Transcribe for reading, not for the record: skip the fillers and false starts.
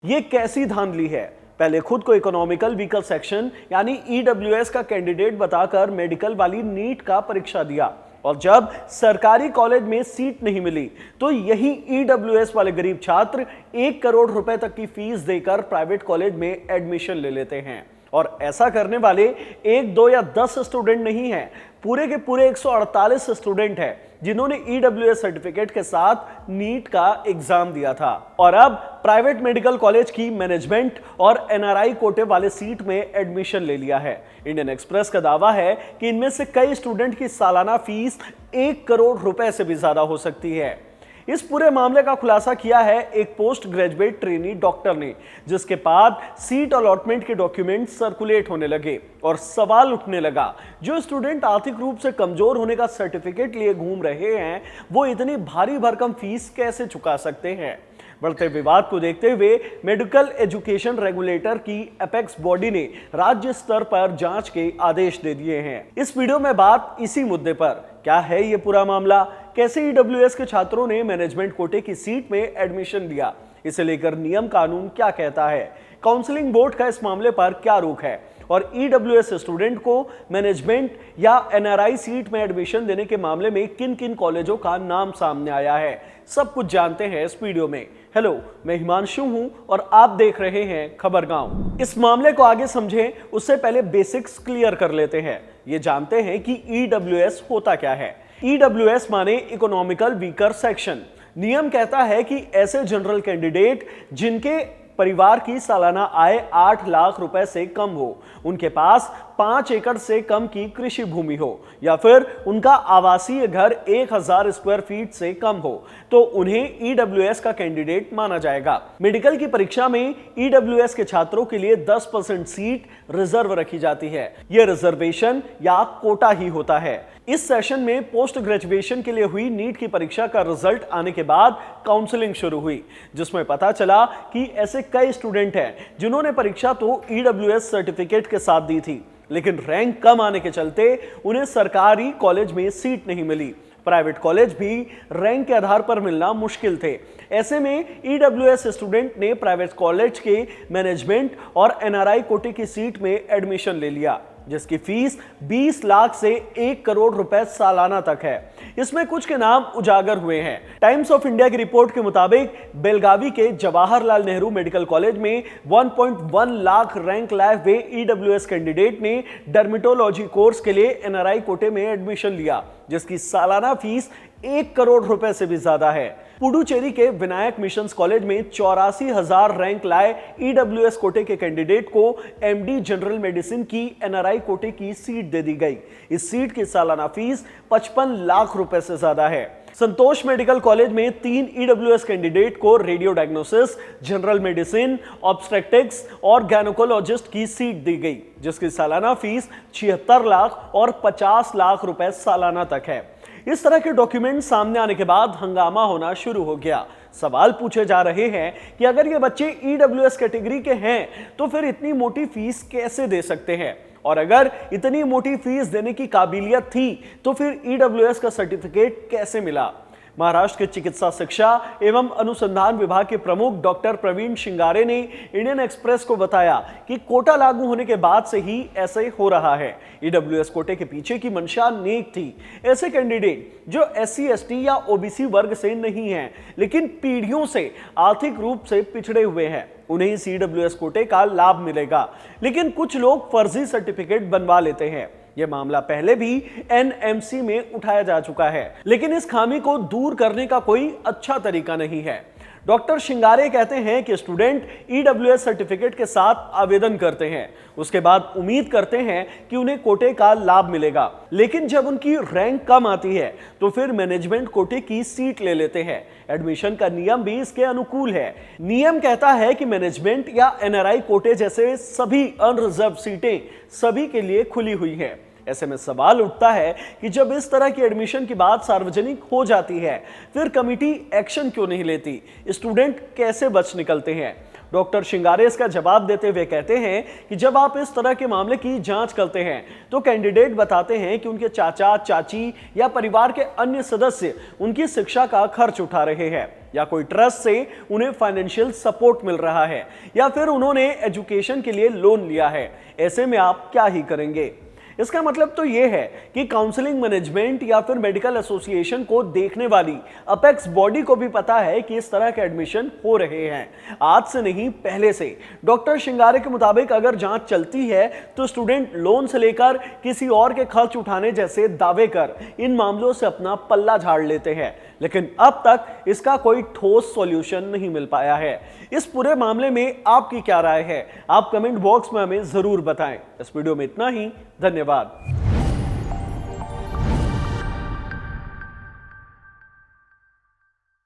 ये कैसी धांधली है। पहले खुद को इकोनॉमिकल व्हीकल सेक्शन यानी ईडब्ल्यूएस का कैंडिडेट बताकर मेडिकल वाली नीट का परीक्षा दिया और जब सरकारी कॉलेज में सीट नहीं मिली तो यही ईडब्ल्यूएस वाले गरीब छात्र 1 करोड़ रुपए तक की फीस देकर प्राइवेट कॉलेज में एडमिशन ले लेते हैं। और ऐसा करने वाले 1, 2 या 10 स्टूडेंट नहीं हैं, पूरे के पूरे 148 स्टूडेंट हैं जिन्होंने ईडब्ल्यूएस सर्टिफिकेट के साथ नीट का एग्जाम दिया था और अब प्राइवेट मेडिकल कॉलेज की मैनेजमेंट और एनआरआई कोटे वाले सीट में एडमिशन ले लिया है। इंडियन एक्सप्रेस का दावा है कि इनमें से कई स्टूडेंट की सालाना फीस 1 करोड़ रुपए से भी ज्यादा हो सकती है। इस पूरे मामले का खुलासा किया है एक पोस्ट ग्रेजुएट ट्रेनी डॉक्टर ने, जिसके बाद सीट अलॉटमेंट के डॉक्यूमेंट सर्कुलेट होने लगे और सवाल उठने लगा, जो स्टूडेंट आर्थिक रूप से कमजोर होने का सर्टिफिकेट लिए घूम रहे हैं वो इतनी भारी भरकम फीस कैसे चुका सकते हैं। बढ़ते विवाद को देखते हुए मेडिकल एजुकेशन रेगुलेटर की एपेक्स बॉडी ने राज्य स्तर पर जांच के आदेश दे दिए हैं। इस वीडियो में बात इसी मुद्दे पर, क्या है ये पूरा मामला, कैसे ईडब्ल्यूएस के छात्रों ने मैनेजमेंट कोटे की सीट में एडमिशन लिया, इसे लेकर नियम कानून क्या कहता है, काउंसलिंग बोर्ड का इस मामले पर क्या रुख है और ईडब्ल्यूएस स्टूडेंट को मैनेजमेंट या एनआरआई सीट में एडमिशन देने के मामले में किन किन कॉलेजों का नाम सामने आया है, सब कुछ जानते हैं इस वीडियो में। हेलो, मैं हिमांशु हूं और आप देख रहे हैं खबर गांव। इस मामले को आगे समझें उससे पहले बेसिक्स क्लियर कर लेते हैं। ये जानते हैं कि ईडब्ल्यूएस होता क्या है। ईडब्ल्यूएस माने इकोनॉमिकल वीकर सेक्शन। नियम कहता है कि ऐसे जनरल कैंडिडेट जिनके परिवार की सालाना आय 8 लाख रुपए से कम हो, उनके पास 5 एकड़ से कम की कृषि भूमि हो या फिर उनका आवासीय घर 1000 स्क्वायर फीट से कम हो तो उन्हें ईडब्ल्यूएस का कैंडिडेट माना जाएगा। मेडिकल की परीक्षा में ईडब्ल्यूएस के छात्रों के लिए 10% सीट रिजर्व रखी जाती है। यह रिजर्वेशन या कोटा ही होता है। इस सेशन में पोस्ट ग्रेजुएशन के लिए हुई नीट की परीक्षा का रिजल्ट आने के बाद काउंसलिंग शुरू हुई, जिसमें पता चला कि ऐसे कई स्टूडेंट हैं जिन्होंने परीक्षा तो ईडब्ल्यूएस सर्टिफिकेट के साथ दी थी, लेकिन रैंक कम आने के चलते उन्हें सरकारी कॉलेज में सीट नहीं मिली। प्राइवेट कॉलेज भी रैंक के आधार पर मिलना मुश्किल थे। ऐसे में ईडब्ल्यूएस स्टूडेंट ने प्राइवेट कॉलेज के मैनेजमेंट और एनआरआई कोटे की सीट में एडमिशन ले लिया, जिसकी फीस 20 लाख से 1 करोड़ रुपए सालाना तक है। इसमें कुछ के नाम उजागर हुए हैं। टाइम्स ऑफ इंडिया की रिपोर्ट के मुताबिक बेलगावी के जवाहरलाल नेहरू मेडिकल कॉलेज में 1.1 लाख रैंक लाए हुए ईडब्ल्यूएस कैंडिडेट ने डर्मेटोलॉजी कोर्स के लिए एनआरआई कोटे में एडमिशन लिया, जिसकी सालाना फीस 1 करोड़ रुपए से भी ज्यादा है। पुडुचेरी के विनायक मिशंस कॉलेज में 84,000 रैंक लाए ईडब्ल्यूएस कोटे के कैंडिडेट को एमडी जनरल मेडिसिन की एनआरआई कोटे की सीट दे दी गई। इस सीट की सालाना फीस 55 लाख रुपए से ज्यादा है। संतोष मेडिकल कॉलेज में 3 ईडब्ल्यूएस कैंडिडेट को radio diagnosis, general medicine, obstetrics और गायनेकोलॉजिस्ट की सीट दी गई, जिसकी सालाना फीस 76 लाख और 50 लाख रुपए सालाना तक है। इस तरह के डॉक्यूमेंट सामने आने के बाद हंगामा होना शुरू हो गया। सवाल पूछे जा रहे हैं कि अगर ये बच्चे ईडब्ल्यूएस कैटेगरी के हैं तो फिर इतनी मोटी फीस कैसे दे सकते हैं, और अगर इतनी मोटी फीस देने की काबिलियत थी तो फिर ईडब्ल्यूएस का सर्टिफिकेट कैसे मिला। महाराष्ट्र के चिकित्सा शिक्षा एवं अनुसंधान विभाग के प्रमुख डॉक्टर प्रवीण शिंगारे ने इंडियन एक्सप्रेस को बताया कि कोटा लागू होने के बाद से ही ऐसे हो रहा है। ईडब्ल्यूएस कोटे के पीछे की मंशा नेक थी। ऐसे कैंडिडेट जो एससी, एसटी या ओबीसी वर्ग से नहीं हैं, लेकिन पीढ़ियों से आर्थिक रूप से पिछड़े हुए हैं, उन्हें इस ईडब्ल्यूएस कोटे का लाभ मिलेगा। लेकिन कुछ लोग फर्जी सर्टिफिकेट बनवा लेते हैं। यह मामला पहले भी एनएमसी में उठाया जा चुका है, लेकिन इस खामी को दूर करने का कोई अच्छा तरीका नहीं है। डॉक्टर शिंगारे कहते हैं कि स्टूडेंट ईडब्ल्यूएस सर्टिफिकेट के साथ आवेदन करते हैं, उसके बाद उम्मीद करते हैं कि उन्हें कोटे का लाभ मिलेगा, लेकिन जब उनकी रैंक कम आती है तो फिर मैनेजमेंट कोटे की सीट ले लेते हैं। एडमिशन का नियम भी इसके अनुकूल है। नियम कहता है कि मैनेजमेंट या एनआरआई कोटे जैसे सभी अनरिजर्व सीटें सभी के लिए खुली हुई हैं। ऐसे में सवाल उठता है कि जब इस तरह की एडमिशन की बात सार्वजनिक हो जाती है, फिर कमिटी एक्शन क्यों नहीं लेती, स्टूडेंट कैसे बच निकलते हैं। डॉक्टर शिंगारे इसका जवाब देते हुए कहते हैं कि जब आप इस तरह के मामले की जांच करते हैं तो कैंडिडेट बताते हैं कि उनके चाचा, चाची या परिवार के अन्य सदस्य उनकी शिक्षा का खर्च उठा रहे हैं। या कोई ट्रस्ट से उन्हें फाइनेंशियल सपोर्ट मिल रहा है, या फिर उन्होंने एजुकेशन के लिए लोन लिया है। ऐसे में आप क्या ही करेंगे? इसका मतलब तो यह है कि काउंसलिंग मैनेजमेंट या फिर मेडिकल एसोसिएशन को देखने वाली अपेक्स बॉडी को भी पता है कि इस तरह के एडमिशन हो रहे हैं। आज से नहीं, पहले से। डॉक्टर शिंगारे के मुताबिक अगर जांच चलती है तो स्टूडेंट लोन से लेकर किसी और के खर्च उठाने जैसे दावे कर इन मामलों से अपना पल्ला झाड़ लेते हैं, लेकिन अब तक इसका कोई ठोस सॉल्यूशन नहीं मिल पाया है। इस पूरे मामले में आपकी क्या राय है? आप कमेंट बॉक्स में हमें जरूर बताएं। इस वीडियो में इतना ही। धन्यवाद।